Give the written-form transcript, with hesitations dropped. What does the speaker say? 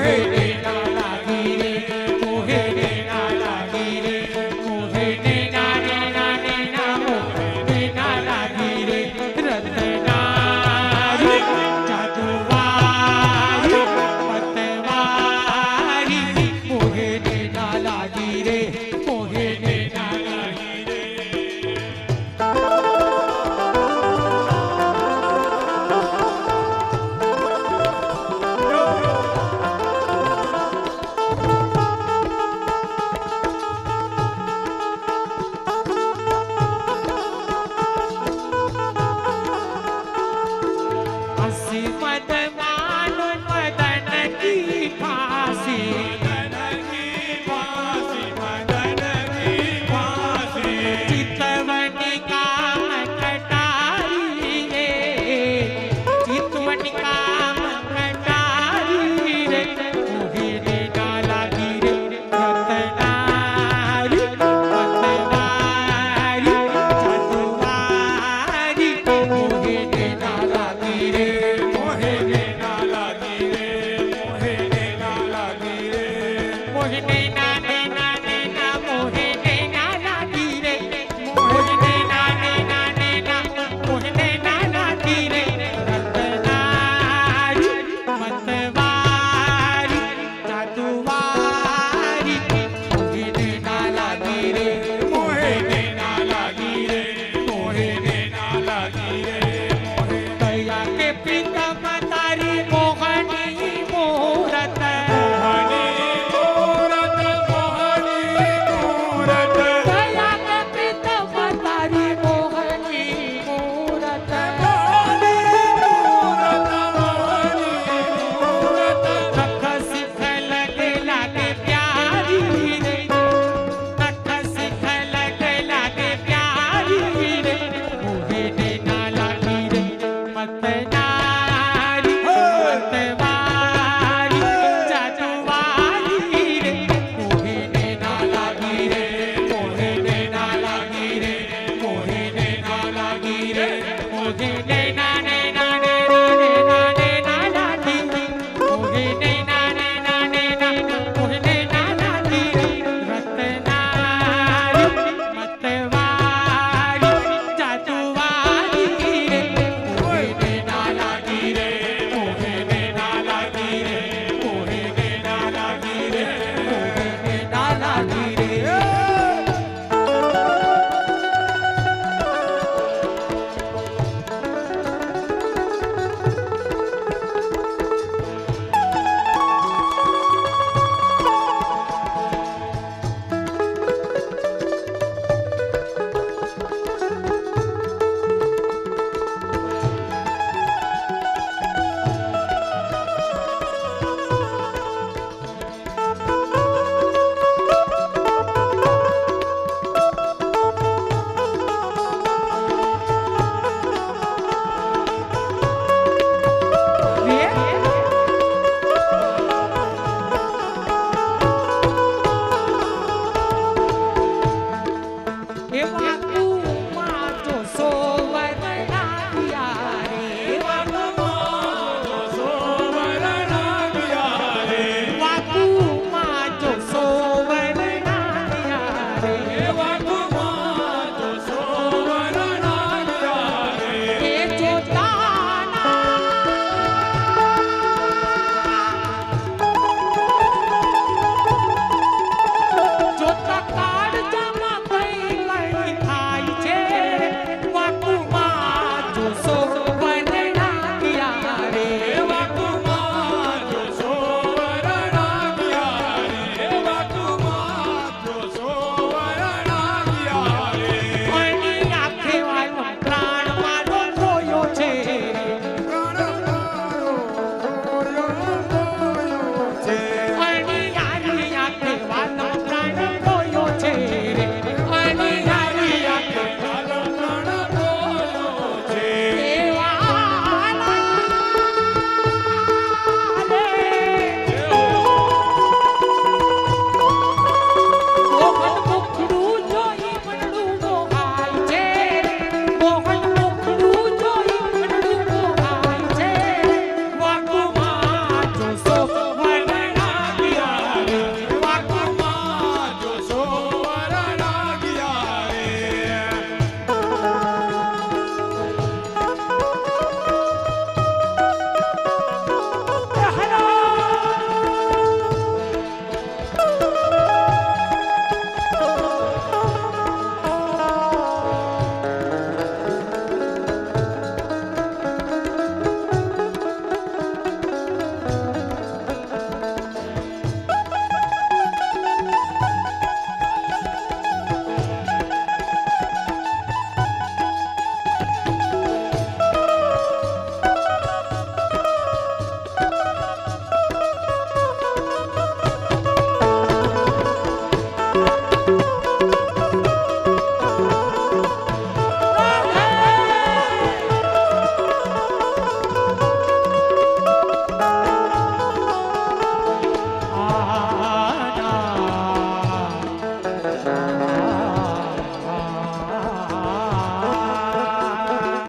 मोहे नैना लागी रे मोहे नैना लागी रे मोहे नैना नैना नैना मोहे नैना लागी रे रत्नारी जादूवारी पतवारी मोहे नैना लागी रे मोहे नैना लागी रे हंसी मदमान मदन की फांसी मदन की फांसी मदन की फांसी चितवन का कटारी रे चितवन का कटारी रे मोहे नैना लागी रे रत्नारी पतवारी जादूवारी मोहे नैना लागी रे मोहे नैना लागी रे मोहे नैना लागी रे मोहे नैना